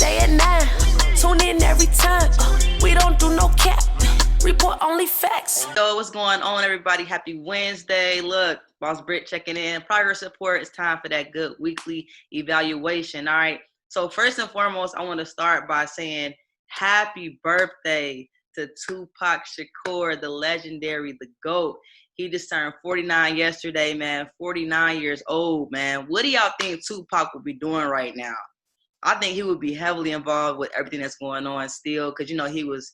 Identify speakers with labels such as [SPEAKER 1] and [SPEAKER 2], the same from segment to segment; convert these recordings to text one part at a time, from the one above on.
[SPEAKER 1] Wednesday at 9. Tune in every time. We don't do no cap. Report only facts.
[SPEAKER 2] Yo, what's going on, everybody? Happy Wednesday. Look, Boss Britt checking in. Progress report. It's time for that good weekly evaluation. All right. So first and foremost, I want to start by saying happy birthday to Tupac Shakur, the legendary, the GOAT. He just turned 49 yesterday, man. 49 years old, man. What do y'all think Tupac will be doing right now? I think he would be heavily involved with everything that's going on still, because he was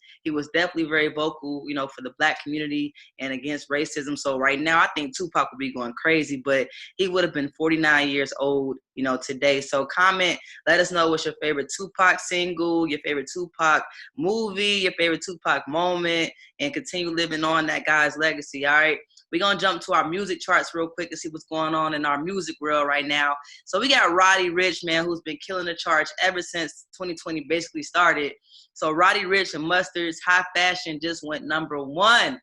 [SPEAKER 2] definitely very vocal, for the Black community and against racism. So right now, I think Tupac would be going crazy, but he would have been 49 years old, today. So comment, let us know what's your favorite Tupac single, your favorite Tupac movie, your favorite Tupac moment, and continue living on that guy's legacy. All right. We're going to jump to our music charts real quick and see what's going on in our music world right now. So we got Roddy Ricch, man, who's been killing the charts ever since 2020 basically started. So Roddy Ricch and Mustard's High Fashion just went #1.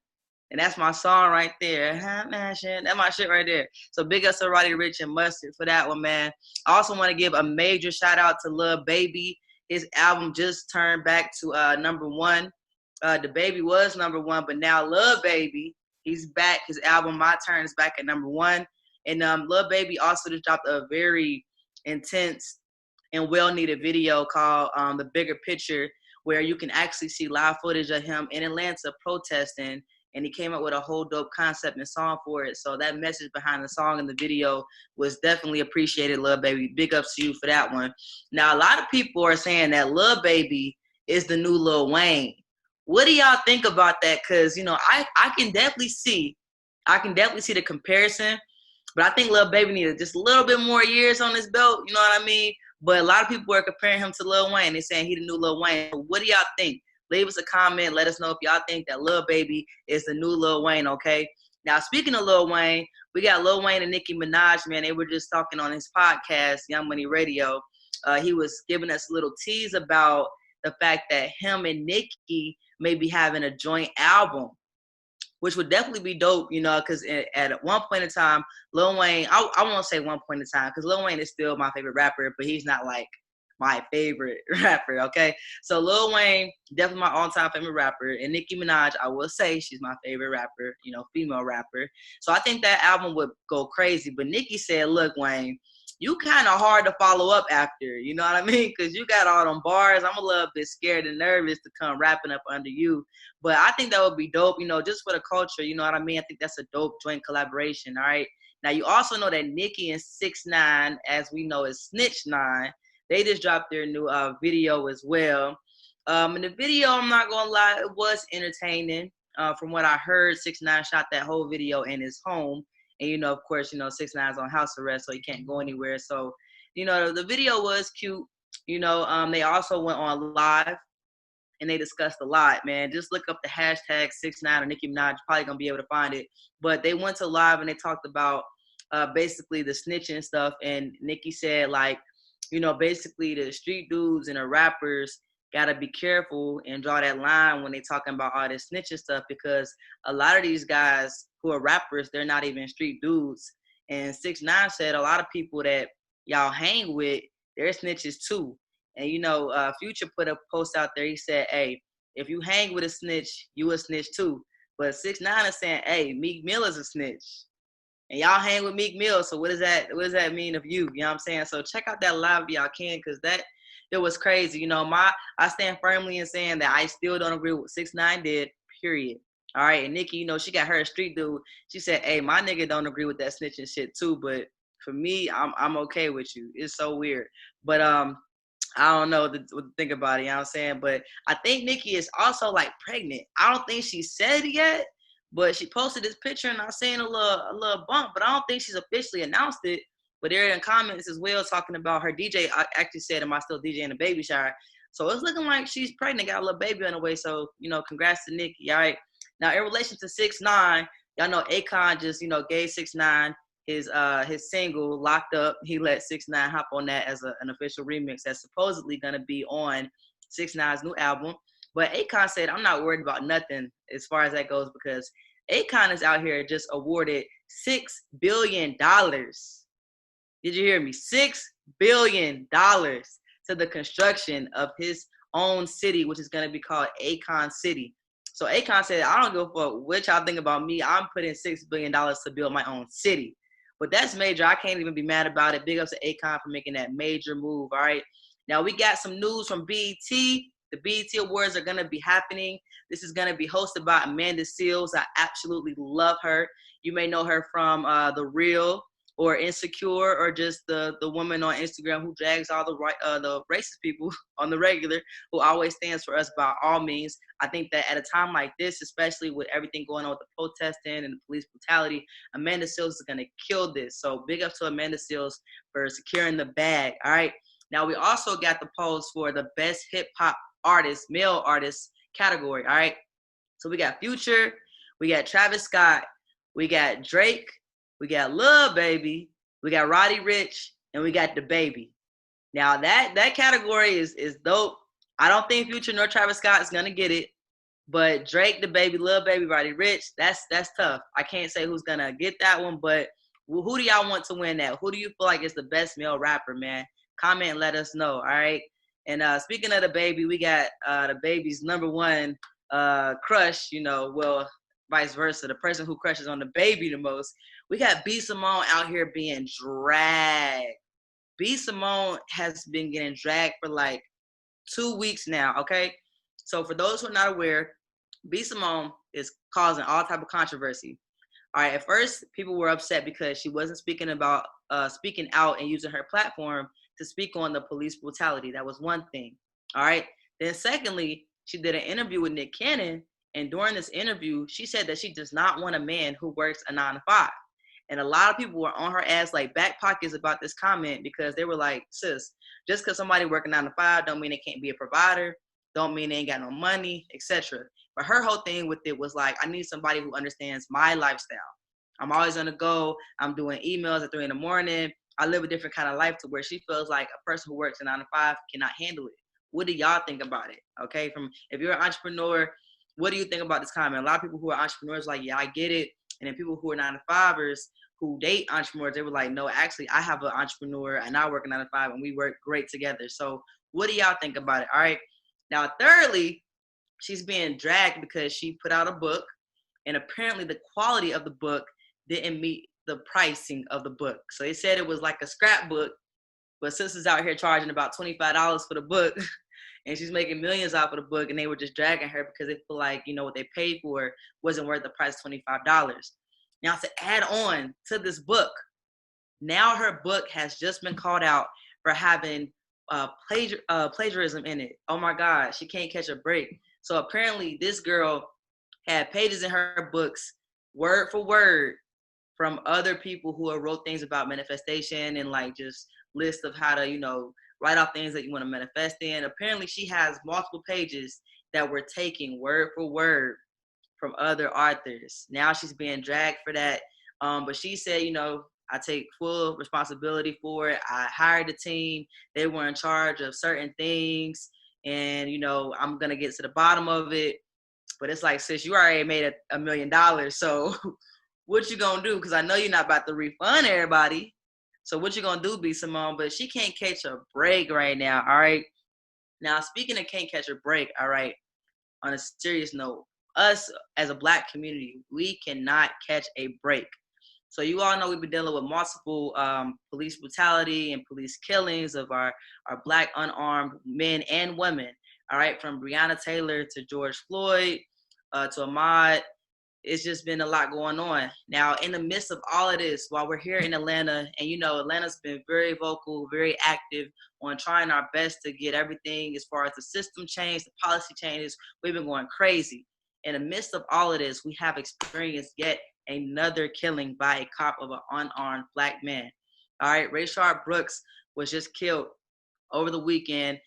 [SPEAKER 2] And that's my song right there. High Fashion. That's my shit right there. So big ups to Roddy Ricch and Mustard for that one, man. I also want to give a major shout out to Lil Baby. His album just turned back to #1. The Baby was #1, but now Lil Baby, he's back. His album, My Turn, is back at #1. And Lil Baby also just dropped a very intense and well-needed video called The Bigger Picture, where you can actually see live footage of him in Atlanta protesting. And he came up with a whole dope concept and song for it. So that message behind the song and the video was definitely appreciated, Lil Baby. Big ups to you for that one. Now, a lot of people are saying that Lil Baby is the new Lil Wayne. What do y'all think about that? Because, I can definitely see the comparison, but I think Lil Baby needed just a little bit more years on his belt, you know what I mean? But a lot of people are comparing him to Lil Wayne. They're saying he the new Lil Wayne. What do y'all think? Leave us a comment. Let us know if y'all think that Lil Baby is the new Lil Wayne, okay? Now, speaking of Lil Wayne, we got Lil Wayne and Nicki Minaj, man. They were just talking on his podcast, Young Money Radio. He was giving us a little tease about the fact that him and Nicki may be having a joint album, which would definitely be dope, because at one point in time, Lil Wayne, I won't say one point in time, because Lil Wayne is still my favorite rapper, but he's not like my favorite rapper, okay? So Lil Wayne, definitely my all-time favorite rapper, and Nicki Minaj, I will say she's my favorite rapper, female rapper. So I think that album would go crazy, but Nicki said, look, Wayne, you kind of hard to follow up after, you know what I mean? Because you got all them bars. I'm a little bit scared and nervous to come rapping up under you. But I think that would be dope, just for the culture, you know what I mean? I think that's a dope joint collaboration, all right? Now, you also know that Nicki and 6ix9ine, as we know, is Snitch 9. They just dropped their new video as well. In the video, I'm not going to lie, it was entertaining. From what I heard, 6ix9ine shot that whole video in his home. And, of course, 6ix9ine's on house arrest, so he can't go anywhere. So, the video was cute. They also went on live, and they discussed a lot, man. Just look up the hashtag 6ix9ine or Nicki Minaj. You're probably going to be able to find it. But they went to live, and they talked about basically the snitching stuff. And Nicki said, basically the street dudes and the rappers got to be careful and draw that line when they talking about all this snitching stuff, because a lot of these guys who are rappers, they're not even street dudes. And 6ix9ine said a lot of people that y'all hang with, they're snitches too. And, Future put a post out there. He said, hey, if you hang with a snitch, you a snitch too. But 6ix9ine is saying, hey, Meek Mill is a snitch. And y'all hang with Meek Mill, so what does that mean of you? You know what I'm saying? So check out that live if y'all can, because it was crazy. I stand firmly in saying that I still don't agree with what 6ix9ine did, period. All right, and Nicki, she got her a street dude. She said, hey, my nigga don't agree with that snitching shit too, but for me, I'm okay with you. It's so weird. But I don't know what to think about it, you know what I'm saying? But I think Nicki is also pregnant. I don't think she said it yet, but she posted this picture and I seen a little bump, but I don't think she's officially announced it. But they're in comments as well talking about her DJ. I actually said, am I still DJing a baby shower? So it's looking like she's pregnant, got a little baby on the way. So, congrats to Nicki, all right? Now, in relation to 6ix9ine, y'all know Akon just, gave 6ix9ine his single, Locked Up. He let 6ix9ine hop on that as an official remix that's supposedly going to be on 6ix9ine's new album. But Akon said, I'm not worried about nothing as far as that goes, because Akon is out here just awarded $6 billion. Did you hear me? $6 billion to the construction of his own city, which is going to be called Akon City. So Akon said, I don't give a fuck what y'all think about me. I'm putting $6 billion to build my own city. But that's major. I can't even be mad about it. Big ups to Akon for making that major move, all right? Now, we got some news from BET. The BET Awards are going to be happening. This is going to be hosted by Amanda Seales. I absolutely love her. You may know her from The Real or Insecure, or just the woman on Instagram who drags all the racist people on the regular, who always stands for us by all means. I think that at a time like this, especially with everything going on with the protesting and the police brutality, Amanda Seales is going to kill this. So big up to Amanda Seales for securing the bag, all right? Now, we also got the polls for the best hip-hop artist, male artist category, all right? So we got Future, we got Travis Scott, we got Drake, we got Lil Baby, we got Roddy Ricch, and we got the Baby. Now, that category is dope. I don't think Future nor Travis Scott is going to get it, but Drake, the Baby, Lil Baby, Roddy Ricch, that's tough. I can't say who's going to get that one, but who do y'all want to win that? Who do you feel like is the best male rapper, man? Comment and let us know, all right? And speaking of the Baby, we got the Baby's number one crush, well, vice versa, the person who crushes on the Baby the most. We got B. Simone out here being dragged. B. Simone has been getting dragged for like 2 weeks now, okay? So for those who are not aware, B. Simone is causing all type of controversy. All right, at first, people were upset because she wasn't speaking out and using her platform to speak on the police brutality. That was one thing, all right? Then secondly, she did an interview with Nick Cannon, and during this interview, she said that she does not want a man who works a 9 to 5. And a lot of people were on her ass like back pockets about this comment, because they were like, sis, just because somebody working 9 to 5 don't mean they can't be a provider, don't mean they ain't got no money, etc. But her whole thing with it was like, I need somebody who understands my lifestyle. I'm always on the go. I'm doing emails at 3 a.m. I live a different kind of life, to where she feels like a person who works a 9 to 5 cannot handle it. What do y'all think about it? Okay, if you're an entrepreneur, what do you think about this comment? A lot of people who are entrepreneurs like, yeah, I get it. And then people who are 9 to 5ers who date entrepreneurs, they were like, no, actually, I have an entrepreneur and I work a 9 to 5 and we work great together. So what do y'all think about it? All right. Now, thirdly, she's being dragged because she put out a book, and apparently the quality of the book didn't meet the pricing of the book. So they said it was like a scrapbook, but sisters out here charging about $25 for the book, and she's making millions off of the book, and they were just dragging her because they feel like, what they paid for wasn't worth the price of $25. Now, to add on to this book, now her book has just been called out for having plagiarism in it. Oh my God, she can't catch a break. So apparently this girl had pages in her books, word for word, from other people who have wrote things about manifestation and like just list of how to, write off things that you want to manifest in. Apparently she has multiple pages that were taken word for word from other authors. Now she's being dragged for that. But she said, I take full responsibility for it. I hired a team. They were in charge of certain things. And, I'm going to get to the bottom of it. But it's like, sis, you already made $1 million. So what you going to do? Because I know you're not about to refund everybody. So what you going to do, B. Simone? But she can't catch a break right now, all right? Now, speaking of can't catch a break, all right, on a serious note, us as a Black community, we cannot catch a break. So you all know we've been dealing with multiple police brutality and police killings of our Black unarmed men and women, all right, from Breonna Taylor to George Floyd to Ahmaud. It's just been a lot going on. Now, in the midst of all of this, while we're here in Atlanta, and Atlanta's been very vocal, very active on trying our best to get everything as far as the system change, the policy changes, we've been going crazy. In the midst of all of this, we have experienced yet another killing by a cop of an unarmed Black man. All right, Rayshard Brooks was just killed over the weekend.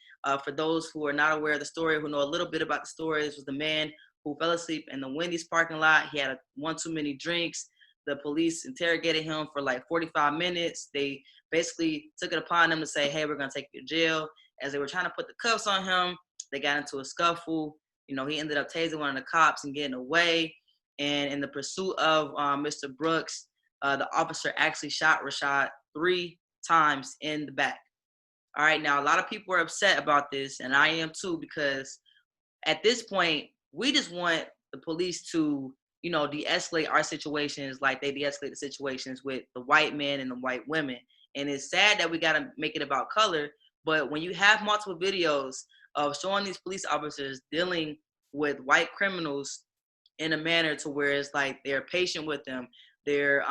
[SPEAKER 2] For those who are not aware of the story, who know a little bit about the story, this was the man who fell asleep in the Wendy's parking lot. He had one too many drinks. The police interrogated him for like 45 minutes. They basically took it upon them to say, hey, we're going to take you to jail. As they were trying to put the cuffs on him, they got into a scuffle. He ended up tasing one of the cops and getting away. And in the pursuit of Mr. Brooks, the officer actually shot Rashad 3 times in the back. All right, now a lot of people are upset about this, and I am too, because at this point, we just want the police to, de-escalate our situations like they de-escalate the situations with the white men and the white women. And it's sad that we got to make it about color, but when you have multiple videos of showing these police officers dealing with white criminals in a manner to where it's like they're patient with them, they're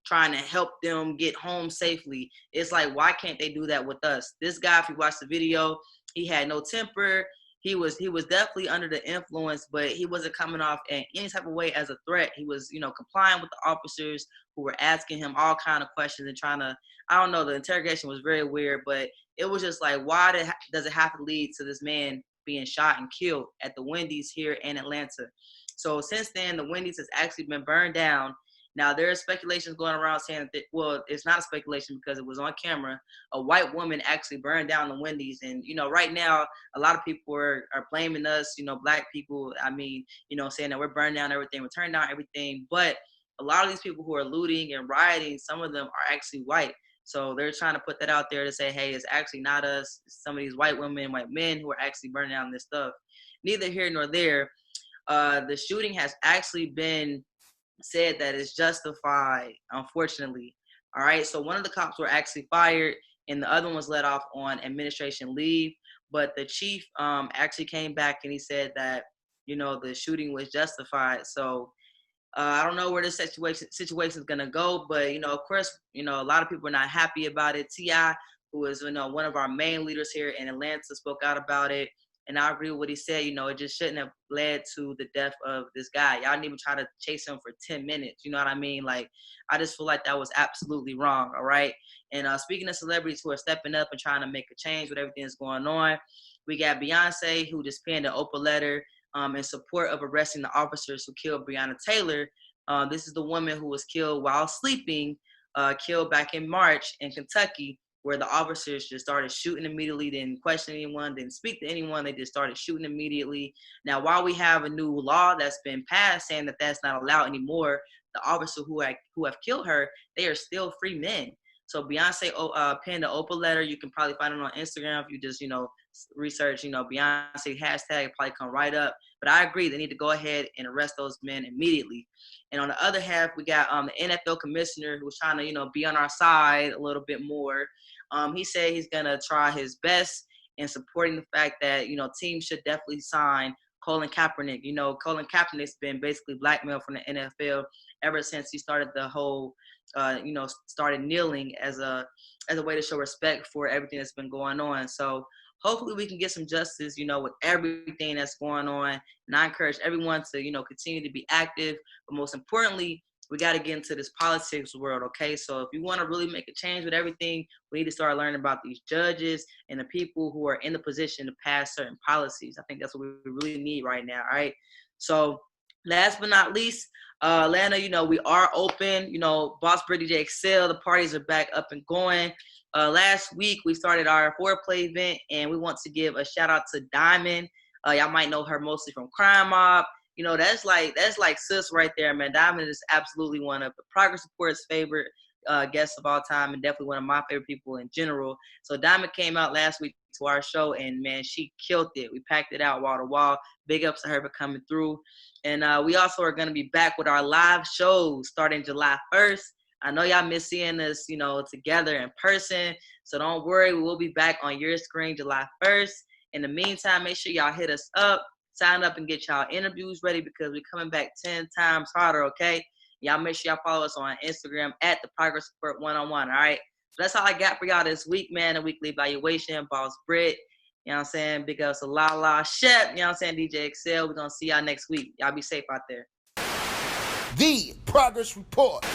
[SPEAKER 2] trying to help them get home safely. It's like, why can't they do that with us? This guy, if you watch the video, he had no temper. He was definitely under the influence, but he wasn't coming off in any type of way as a threat. He was, complying with the officers who were asking him all kind of questions and trying to, I don't know, the interrogation was very weird, but it was just like, why does it have to lead to this man being shot and killed at the Wendy's here in Atlanta? So since then, the Wendy's has actually been burned down. Now, there are speculations going around saying that, well, it's not a speculation because it was on camera. A white woman actually burned down the Wendy's. And, right now, a lot of people are blaming us, black people. I mean, saying that we're burning down everything, we're turning down everything. But a lot of these people who are looting and rioting, some of them are actually white. So they're trying to put that out there to say, hey, it's actually not us. It's some of these white women, white men who are actually burning down this stuff. Neither here nor there. The shooting has actually been said that it's justified, unfortunately. All right, so one of the cops were actually fired and the other one was let off on administration leave. But the chief actually came back and he said that, the shooting was justified. So I don't know where this situation is gonna go, but of course, a lot of people are not happy about it. T.I., who is one of our main leaders here in Atlanta, spoke out about it. And I agree with what he said. It just shouldn't have led to the death of this guy. Y'all didn't even try to chase him for 10 minutes. You know what I mean? Like, I just feel like that was absolutely wrong. All right. And speaking of celebrities who are stepping up and trying to make a change with everything that's going on, we got Beyonce, who just penned an open letter in support of arresting the officers who killed Breonna Taylor. This is the woman who was killed while sleeping, killed back in March in Kentucky, where the officers just started shooting immediately, didn't question anyone, didn't speak to anyone. They just started shooting immediately. Now, while we have a new law that's been passed saying that that's not allowed anymore, the officer who have killed her, they are still free men. So Beyonce penned an open letter. You can probably find it on Instagram if you just, research, Beyonce hashtag, probably come right up. But I agree, they need to go ahead and arrest those men immediately. And on the other half, we got the NFL commissioner who's trying to, be on our side a little bit more. He said he's going to try his best in supporting the fact that, teams should definitely sign Colin Kaepernick. Colin Kaepernick's been basically blackmailed from the NFL ever since he started the whole, started kneeling as a way to show respect for everything that's been going on. So hopefully we can get some justice, with everything that's going on. And I encourage everyone to, continue to be active. But most importantly, we got to get into this politics world, okay? So if you want to really make a change with everything, we need to start learning about these judges and the people who are in the position to pass certain policies. I think that's what we really need right now, all right? So last but not least, Atlanta, we are open. Boss Britt DJ Excel, the parties are back up and going. Last week, we started our foreplay event, and we want to give a shout out to Diamond. Y'all might know her mostly from Crime Mob. That's like sis right there, man. Diamond is absolutely one of the Progress Report's favorite guests of all time, and definitely one of my favorite people in general. So Diamond came out last week to our show, and man, she killed it. We packed it out wall to wall. Big ups to her for coming through. And we also are going to be back with our live shows starting July 1st. I know y'all miss seeing us, together in person. So don't worry, we will be back on your screen July 1st. In the meantime, make sure y'all hit us up, sign up, and get y'all interviews ready because we're coming back 10 times harder, okay? Y'all make sure y'all follow us on Instagram at the Progress Report 101, all right? So that's all I got for y'all this week, man. The weekly evaluation, Boss Britt. You know what I'm saying? Big ups to La Shep. You know what I'm saying? DJ Excel. We're going to see y'all next week. Y'all be safe out there.
[SPEAKER 3] The Progress Report.